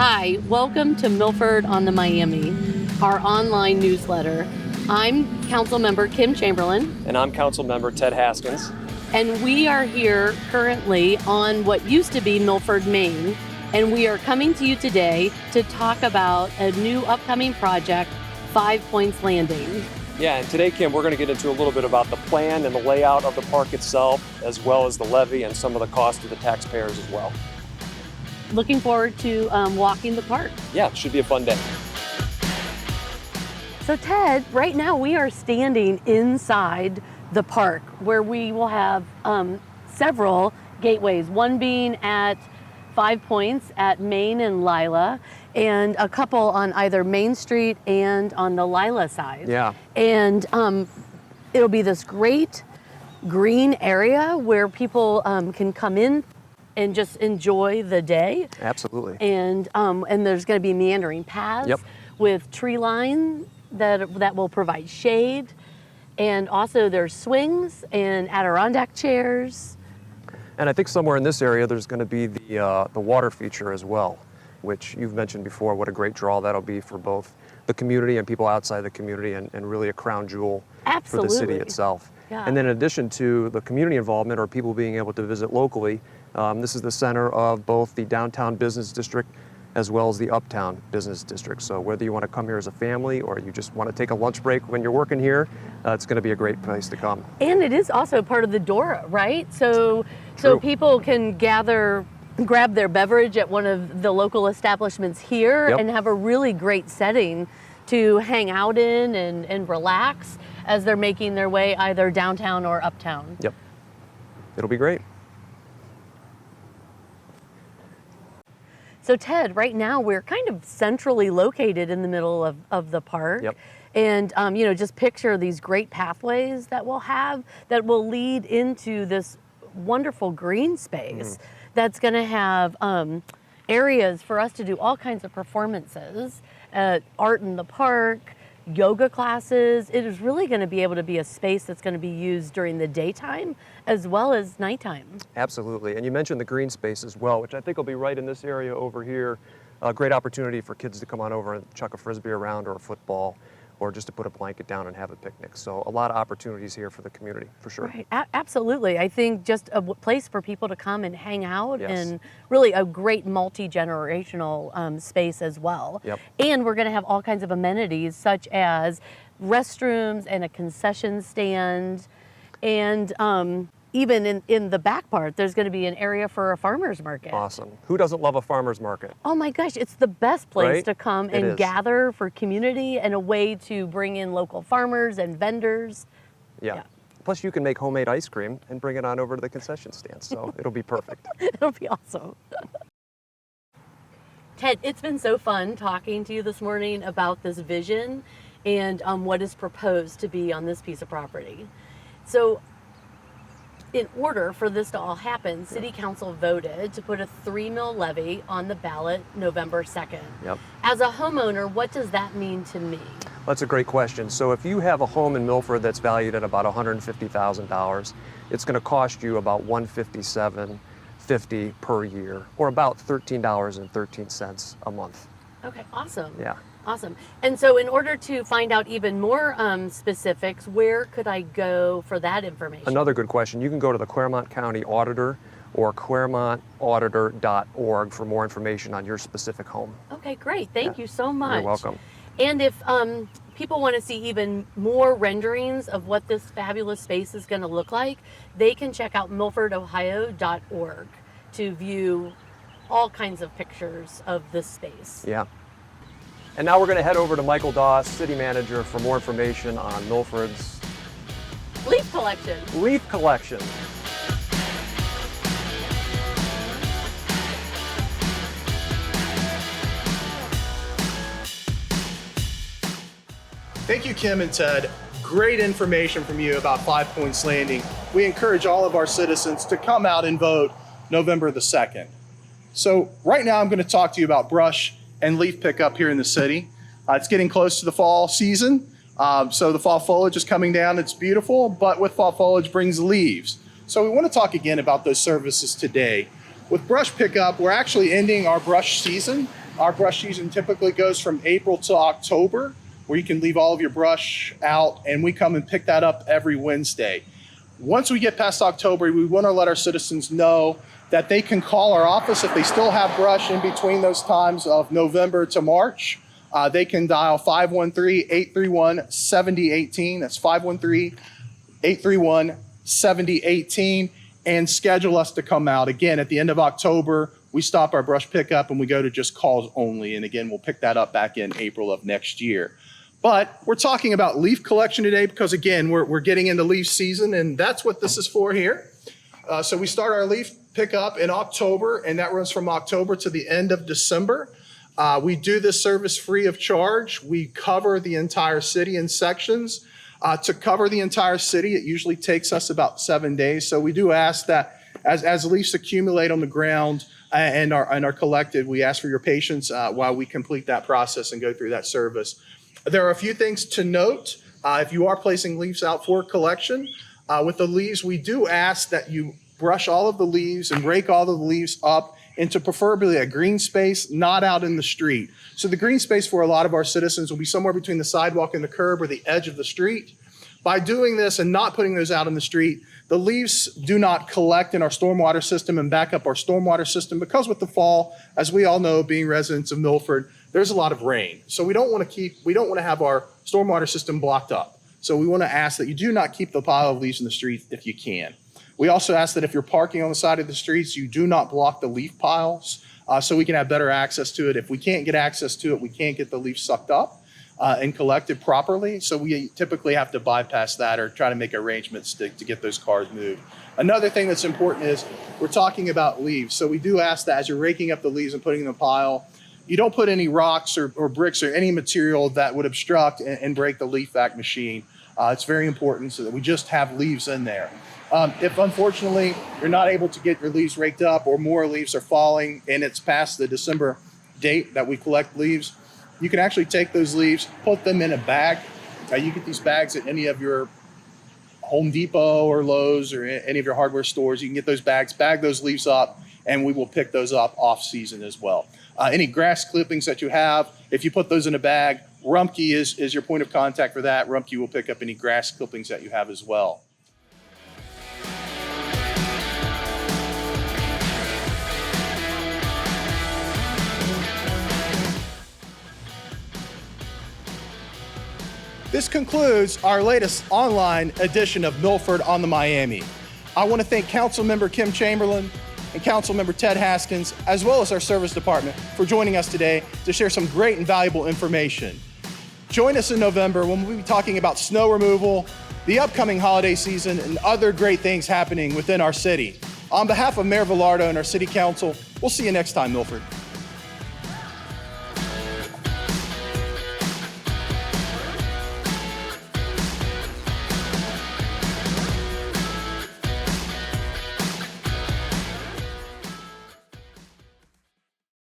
Hi, welcome to Milford on the Miami, our online newsletter. I'm Councilmember Kim Chamberlain. And I'm Councilmember Ted Haskins. And we are here currently on what used to be Milford, Maine. And we are coming to you today to talk about a new upcoming project, 5 Points Landing. Yeah, and today, Kim, we're going to get into a little bit about the plan and the layout of the park itself, as well as the levy and some of the cost to the taxpayers as well. Looking forward to walking the park. Yeah, it should be a fun day. So Ted, right now we are standing inside the park where we will have several gateways, one being at 5 Points at Main and Lila, and a couple on either Main Street and on the Lila side. Yeah. And it'll be this great green area where people can come in and just enjoy the day. Absolutely. And there's going to be meandering paths with tree line that will provide shade. And also there's swings and Adirondack chairs. And I think somewhere in this area there's going to be the water feature as well, which you've mentioned before. What a great draw that'll be for both the community and people outside the community, and really a crown jewel for the city itself. Yeah. And then in addition to the community involvement or people being able to visit locally, this is the center of both the downtown business district as well as the uptown business district. So whether you want to come here as a family or you just want to take a lunch break when you're working here, it's going to be a great place to come. And it is also part of the Dora, right? So people can grab their beverage at one of the local establishments here and have a really great setting to hang out in and relax as they're making their way either downtown or uptown. Yep. It'll be great. So Ted, right now we're kind of centrally located in the middle of the park. Yep. And just picture these great pathways that we'll have that will lead into this wonderful green space that's going to have areas for us to do all kinds of performances, art in the park, yoga classes. It is really going to be able to be a space that's going to be used during the daytime as well as nighttime. Absolutely. And you mentioned the green space as well, which I think will be right in this area over here. A great opportunity for kids to come on over and chuck a frisbee around or a football, or just to put a blanket down and have a picnic. So a lot of opportunities here for the community, for sure. Right, absolutely. I think just a place for people to come and hang out, and really a great multi-generational space as well. Yep. And we're gonna have all kinds of amenities such as restrooms and a concession stand, and even in the back part, there's going to be an area for a farmer's market. Awesome. Who doesn't love a farmer's market? Oh my gosh, it's the best place to come It and is. gather for community and a way to bring in local farmers and vendors. Yeah. Plus you can make homemade ice cream and bring it on over to the concession stand, so it'll be perfect. It'll be awesome. Ted, it's been so fun talking to you this morning about this vision and what is proposed to be on this piece of property. So, in order for this to all happen, City Council voted to put a 3 mil levy on the ballot November 2nd. Yep. As a homeowner, what does that mean to me? That's a great question. So if you have a home in Milford that's valued at about $150,000, it's going to cost you about $157.50 per year, or about $13.13 a month. Okay, awesome. Yeah. Awesome. And so in order to find out even more specifics, where could I go for that information? Another good question. You can go to the Claremont County Auditor or ClaremontAuditor.org for more information on your specific home. Okay, great. Thank you so much. You're welcome. And if people want to see even more renderings of what this fabulous space is going to look like, they can check out milfordohio.org to view all kinds of pictures of this space. Yeah. And now we're going to head over to Michael Doss, City Manager, for more information on Milford's leaf collection. Leaf collection. Thank you, Kim and Ted. Great information from you about 5 Points Landing. We encourage all of our citizens to come out and vote November the 2nd. So right now I'm going to talk to you about brush and leaf pickup here in the city. It's getting close to the fall season, so the fall foliage is coming down. It's beautiful, but with fall foliage brings leaves. So we want to talk again about those services today. With brush pickup, we're actually ending our brush season Our brush season typically goes from April to October, where you can leave all of your brush out, and we come and pick that up every Wednesday. Once we get past October, we want to let our citizens know that they can call our office if they still have brush in between those times of November to March. They can dial 513-831-7018. That's 513-831-7018 and schedule us to come out. Again, at the end of October, we stop our brush pickup and we go to just calls only. And again, we'll pick that up back in April of next year. But we're talking about leaf collection today because, again, we're getting into leaf season, and that's what this is for here. So we start our leaf pickup in October, and that runs from October to the end of December. We do this service free of charge. We cover the entire city in sections. To cover the entire city, it usually takes us about 7 days. So we do ask that as leaves accumulate on the ground and are collected, we ask for your patience while we complete that process and go through that service. There are a few things to note. If you are placing leaves out for collection, with the leaves, we do ask that you brush all of the leaves and rake all of the leaves up into preferably a green space, not out in the street. So the green space for a lot of our citizens will be somewhere between the sidewalk and the curb or the edge of the street. By doing this and not putting those out in the street, the leaves do not collect in our stormwater system and back up our stormwater system, because with the fall, as we all know, being residents of Milford, there's a lot of rain. So we don't want to have our stormwater system blocked up. So we want to ask that you do not keep the pile of leaves in the street if you can. We also ask that if you're parking on the side of the streets, you do not block the leaf piles so we can have better access to it. If we can't get access to it, we can't get the leaves sucked up and collected properly. So we typically have to bypass that or try to make arrangements to get those cars moved. Another thing that's important is we're talking about leaves. So we do ask that as you're raking up the leaves and putting them in the pile, you don't put any rocks or bricks or any material that would obstruct and break the leaf vac machine. It's very important so that we just have leaves in there. If unfortunately you're not able to get your leaves raked up or more leaves are falling and it's past the December date that we collect leaves, you can actually take those leaves, put them in a bag. You get these bags at any of your Home Depot or Lowe's or any of your hardware stores. You can get those bags, bag those leaves up, and we will pick those up off season as well. Any grass clippings that you have, if you put those in a bag, Rumpke is your point of contact for that. Rumpke will pick up any grass clippings that you have as well. This concludes our latest online edition of Milford on the Miami. I want to thank Councilmember Kim Chamberlain and Councilmember Ted Haskins, as well as our service department, for joining us today to share some great and valuable information. Join us in November when we'll be talking about snow removal, the upcoming holiday season, and other great things happening within our city. On behalf of Mayor Velardo and our City Council, we'll see you next time, Milford.